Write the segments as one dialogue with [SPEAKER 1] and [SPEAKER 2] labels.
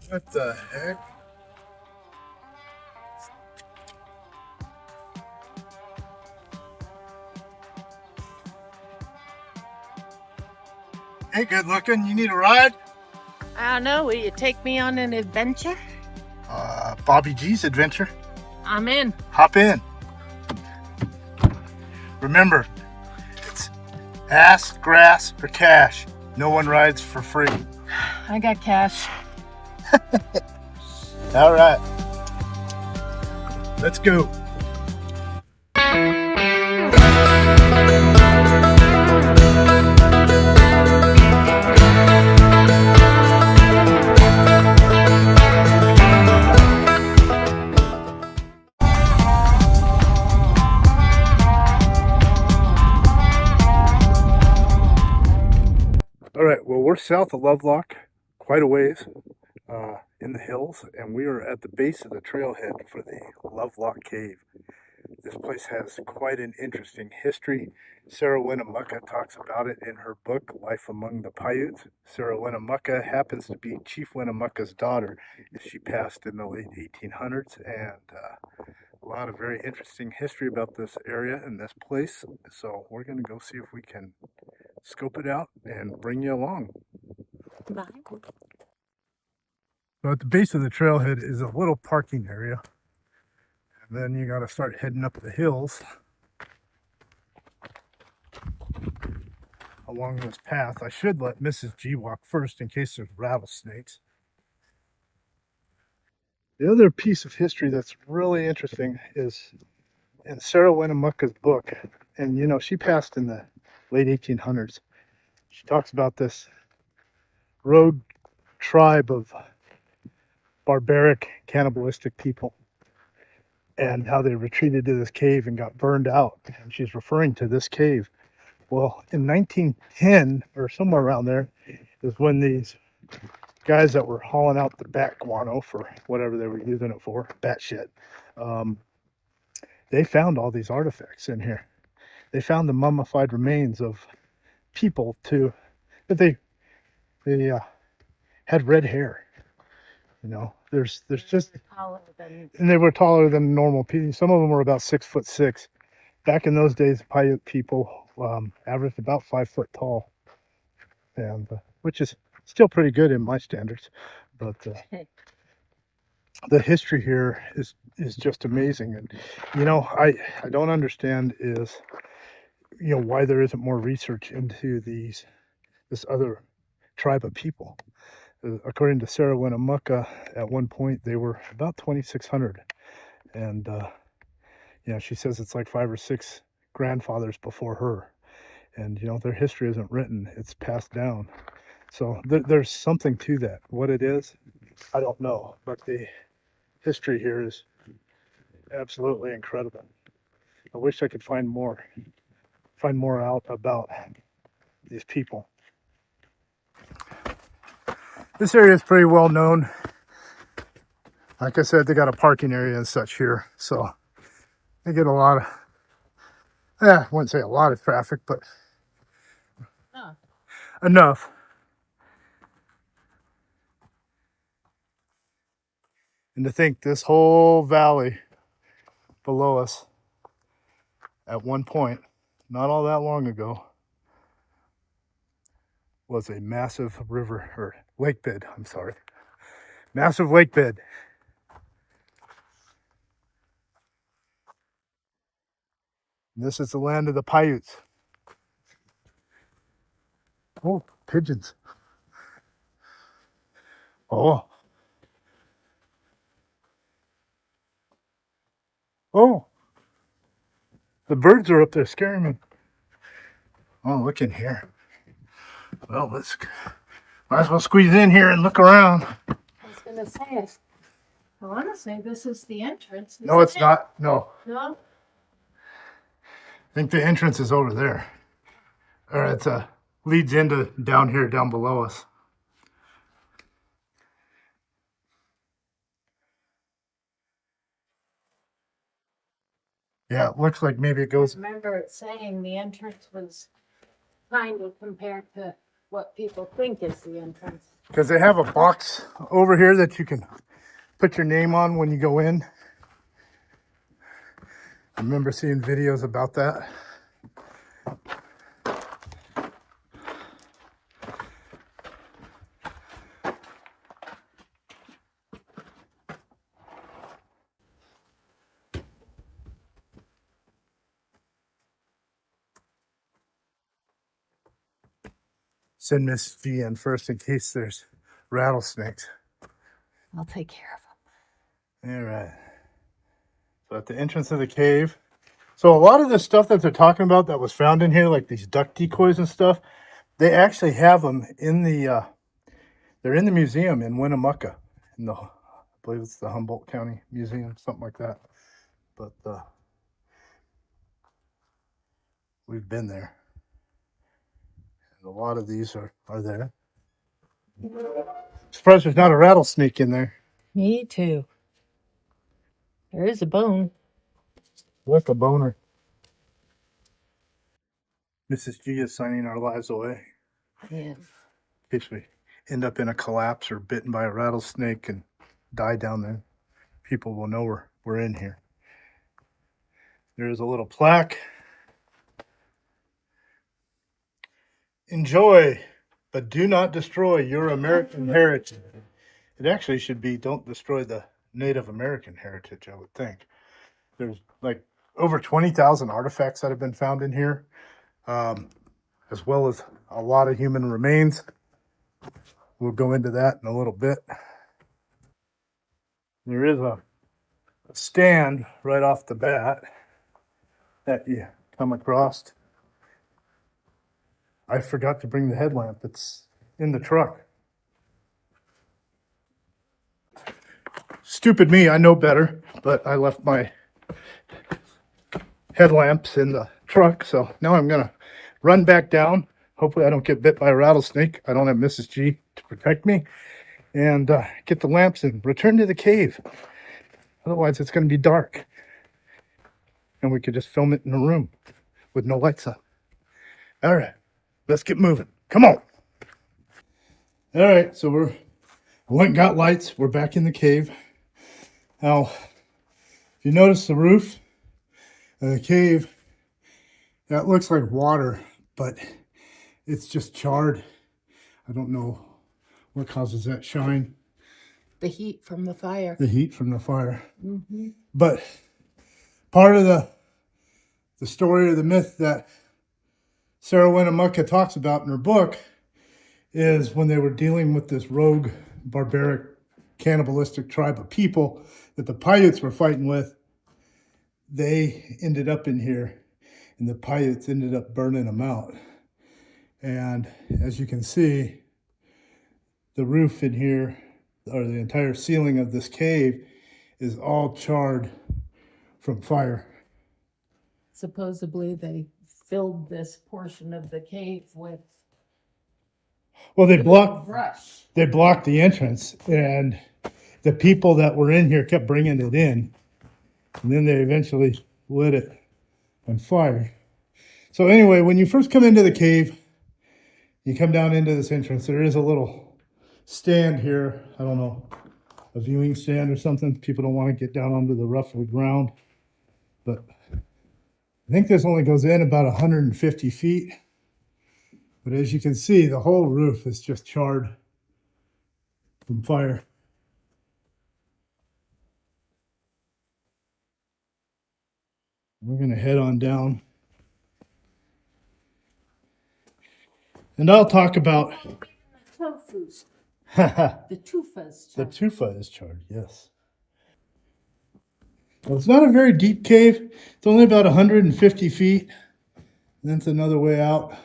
[SPEAKER 1] What the heck? Hey, good looking. You need a ride?
[SPEAKER 2] I don't know. Will you take me on an adventure?
[SPEAKER 1] BobbyG's adventure.
[SPEAKER 2] I'm in.
[SPEAKER 1] Hop in. Remember, it's ass, grass, or cash. No one rides for free.
[SPEAKER 2] I got cash.
[SPEAKER 1] All right. Let's go. All right, well, we're south of Lovelock, quite a ways in the hills, and we are at the base of the trailhead for the Lovelock Cave. This place has quite an interesting history. Sarah Winnemucca talks about it in her book, Life Among the Paiutes. Sarah Winnemucca happens to be Chief Winnemucca's daughter. She passed in the late 1800s, and a lot of very interesting history about this area and this place. So we're going to go see if we can scope it out and bring you along.
[SPEAKER 2] Bye.
[SPEAKER 1] So at the base of the trailhead is a little parking area. And then you got to start heading up the hills along this path. I should let Mrs. G walk first in case there's rattlesnakes. The other piece of history that's really interesting is in Sarah Winnemucca's book. And you know, she passed in the late 1800s. She talks about this rogue tribe of barbaric, cannibalistic people and how they retreated to this cave and got burned out. And she's referring to this cave. Well, in 1910 or somewhere around there is when these guys that were hauling out the bat guano for whatever they were using it for, bat shit, they found all these artifacts in here. They found the mummified remains of people that they had red hair. You know, there's just, and they were taller than normal people. Some of them were about 6'6". Back in those days, Paiute people averaged about 5 foot tall, and which is still pretty good in my standards. But the history here is just amazing. And you know, I don't understand is, you know, why there isn't more research into this other tribe of people. According to Sarah Winnemucca, at one point they were about 2,600, and you know, she says it's like 5 or 6 grandfathers before her, and you know, their history isn't written; it's passed down. So there's something to that. What it is, I don't know, but the history here is absolutely incredible. I wish I could find more out about these people. This area is pretty well known. Like I said, they got a parking area and such here, so they get a lot of, I wouldn't say a lot of traffic, but enough. And to think this whole valley below us at one point, not all that long ago, was a massive river, or lake bed, I'm sorry. Massive lake bed. And this is the land of the Paiutes. Oh, pigeons. Oh. Oh. The birds are up there scaring me. Oh, look in here. Well, might as well squeeze in here and look around.
[SPEAKER 2] I was going to say, I want to say this is the entrance.
[SPEAKER 1] No, it's not. No.
[SPEAKER 2] No?
[SPEAKER 1] I think the entrance is over there. Or it leads into down here, down below us. Yeah, it looks like maybe it goes.
[SPEAKER 2] I remember it saying the entrance was tiny compared to what people think is the entrance.
[SPEAKER 1] Because they have a box over here that you can put your name on when you go in. I remember seeing videos about that. Send Miss V in first in case there's rattlesnakes.
[SPEAKER 2] I'll take care of them.
[SPEAKER 1] All right. So at the entrance of the cave. So a lot of the stuff that they're talking about that was found in here, like these duck decoys and stuff, they actually have them in the, they're in the museum in Winnemucca. I believe it's the Humboldt County Museum, something like that. But we've been there. And a lot of these are there. Surprised there's not a rattlesnake in there.
[SPEAKER 2] Me too. There is a bone.
[SPEAKER 1] Look, a boner. Mrs. G is signing our lives away.
[SPEAKER 2] Yeah.
[SPEAKER 1] In case we end up in a collapse or bitten by a rattlesnake and die down there, people will know we're in here. There is a little plaque. Enjoy, but do not destroy your American heritage. It actually should be, don't destroy the Native American heritage, I would think. There's like over 20,000 artifacts that have been found in here, as well as a lot of human remains. We'll go into that in a little bit. There is a stand right off the bat that you come across. I forgot to bring the headlamp. It's in the truck. Stupid me, I know better, but I left my headlamps in the truck, so now I'm gonna run back down. Hopefully I don't get bit by a rattlesnake. I don't have Mrs. G to protect me, and get the lamps and return to the cave. Otherwise it's gonna be dark, and we could just film it in a room with no lights on. All right, let's get moving. Come on. All right, so I went and got lights. We're back in the cave. Now, if you notice the roof of the cave, that looks like water, but it's just charred. I don't know what causes that shine.
[SPEAKER 2] The heat from the fire.
[SPEAKER 1] The heat from the fire.
[SPEAKER 2] Mm-hmm.
[SPEAKER 1] But part of the story or the myth that Sarah Winnemucca talks about in her book is when they were dealing with this rogue, barbaric, cannibalistic tribe of people that the Paiutes were fighting with, they ended up in here, and the Paiutes ended up burning them out. And as you can see, the roof in here, or the entire ceiling of this cave, is all charred from fire.
[SPEAKER 2] Supposedly they filled this portion of the cave with
[SPEAKER 1] Well, they blocked
[SPEAKER 2] brush.
[SPEAKER 1] They blocked the entrance, and the people that were in here kept bringing it in, and then they eventually lit it on fire. So anyway, when you first come into the cave, you come down into this entrance. There is a little stand here. I don't know, a viewing stand or something. People don't want to get down onto the rough of the ground, but I think this only goes in about 150 feet. But as you can see, the whole roof is just charred from fire. We're going to head on down. And I'll talk about
[SPEAKER 2] Tofu's.
[SPEAKER 1] the
[SPEAKER 2] The tufa's.
[SPEAKER 1] tufa is charred, yes. Well, it's not a very deep cave. It's only about 150 feet. And that's another way out.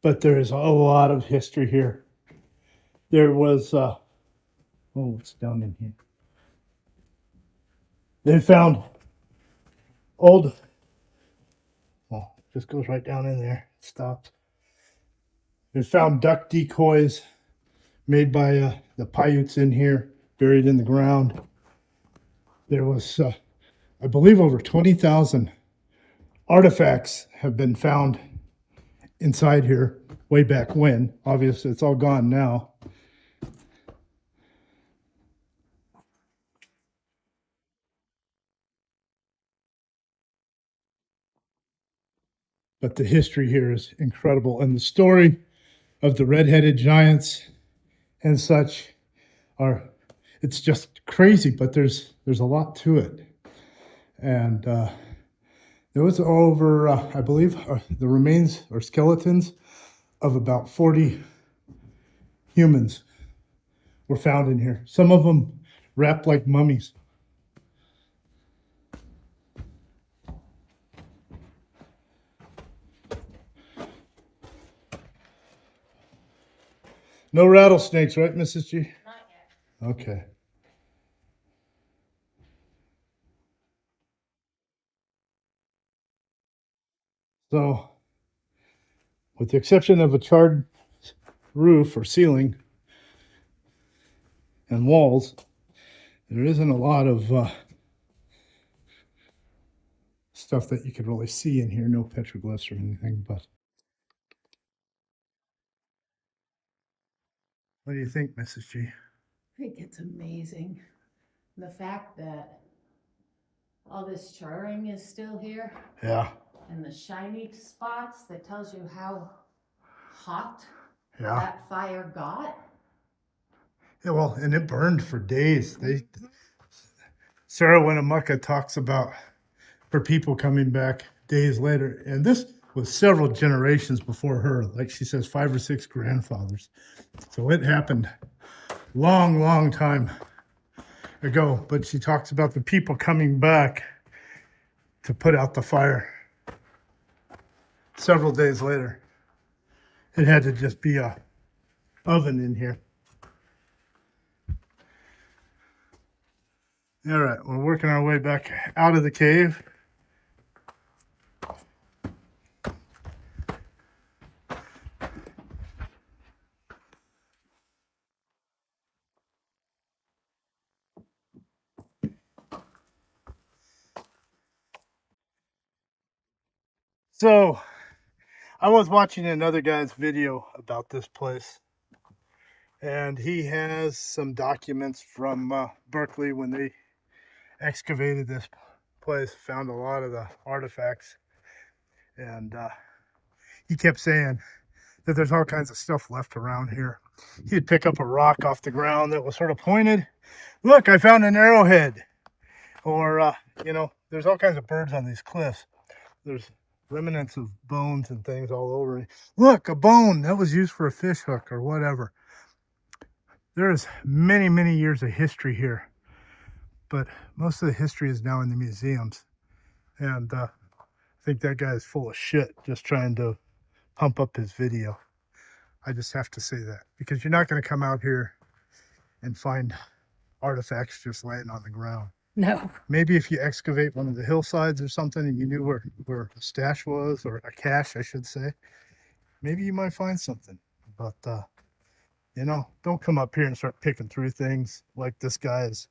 [SPEAKER 1] But there is a lot of history here. There was, what's down in here? They found old, well, just goes right down in there, stops. They found duck decoys made by the Paiutes in here, buried in the ground. There was, I believe, over 20,000 artifacts have been found inside here way back when. Obviously, it's all gone now. But the history here is incredible. And the story of the red-headed giants and such it's just crazy, but there's a lot to it. And there was over, I believe, the remains or skeletons of about 40 humans were found in here. Some of them wrapped like mummies. No rattlesnakes, right, Mrs. G?
[SPEAKER 2] Not yet.
[SPEAKER 1] Okay. So, with the exception of a charred roof or ceiling and walls, there isn't a lot of stuff that you could really see in here. No petroglyphs or anything, but what do you think, Mrs. G?
[SPEAKER 2] I think it's amazing. The fact that all this charring is still here.
[SPEAKER 1] Yeah.
[SPEAKER 2] And the shiny spots that tells you how hot
[SPEAKER 1] Yeah.
[SPEAKER 2] that fire got.
[SPEAKER 1] Yeah, well, and it burned for days. Sarah Winnemucca talks about her people coming back days later, and this was several generations before her. Like she says, 5 or 6 grandfathers. So it happened long time ago. But she talks about the people coming back to put out the fire several days later. It had to just be a oven in here. All right, we're working our way back out of the cave. So, I was watching another guy's video about this place, and he has some documents from Berkeley when they excavated this place, found a lot of the artifacts, and he kept saying that there's all kinds of stuff left around here. He'd pick up a rock off the ground that was sort of pointed. Look, I found an arrowhead. Or, there's all kinds of birds on these cliffs. There's remnants of bones and things all over. Look, a bone that was used for a fish hook or whatever. There's many years of history here, but most of the history is now in the museums. And I think that guy is full of shit just trying to pump up his video. I just have to say that, because you're not going to come out here and find artifacts just laying on the ground.
[SPEAKER 2] No.
[SPEAKER 1] Maybe if you excavate one of the hillsides or something and you knew where a stash was, or a cache, I should say, maybe you might find something. But, don't come up here and start picking through things like this guy is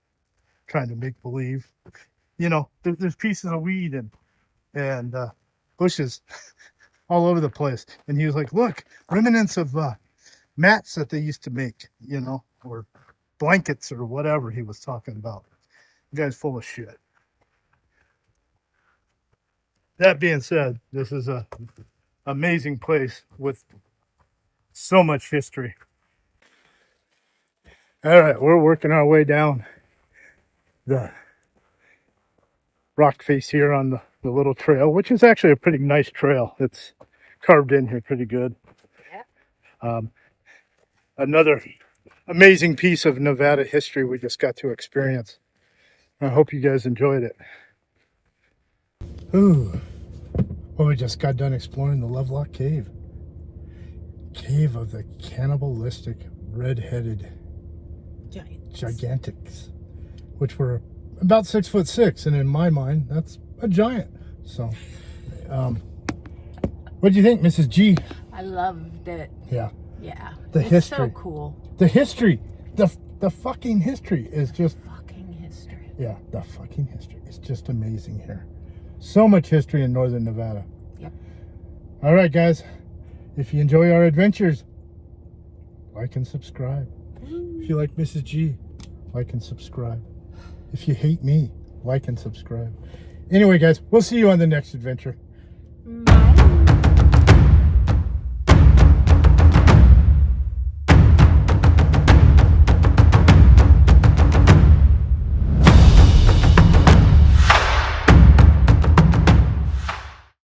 [SPEAKER 1] trying to make believe. There's pieces of weed and bushes all over the place. And he was like, look, remnants of mats that they used to make, or blankets or whatever he was talking about. The guy's full of shit. That being said, this is a amazing place with so much history. All right, we're working our way down the rock face here on the little trail, which is actually a pretty nice trail. It's carved in here pretty good.
[SPEAKER 2] Yeah.
[SPEAKER 1] Another amazing piece of Nevada history we just got to experience. I hope you guys enjoyed it. Ooh. Well, we just got done exploring the Lovelock Cave. Cave of the cannibalistic red-headed gigantics, which were about 6'6", and in my mind, that's a giant. So, what do you think, Mrs. G?
[SPEAKER 2] I loved it.
[SPEAKER 1] Yeah.
[SPEAKER 2] Yeah.
[SPEAKER 1] The
[SPEAKER 2] it's
[SPEAKER 1] history.
[SPEAKER 2] so cool.
[SPEAKER 1] The history. The fucking history is just...
[SPEAKER 2] Fucking history.
[SPEAKER 1] Yeah, the fucking history. It's just amazing here. So much history in northern Nevada.
[SPEAKER 2] Yep.
[SPEAKER 1] All right, guys. If you enjoy our adventures, like and subscribe. If you like Mrs. G, like and subscribe. If you hate me, like and subscribe. Anyway, guys, we'll see you on the next adventure.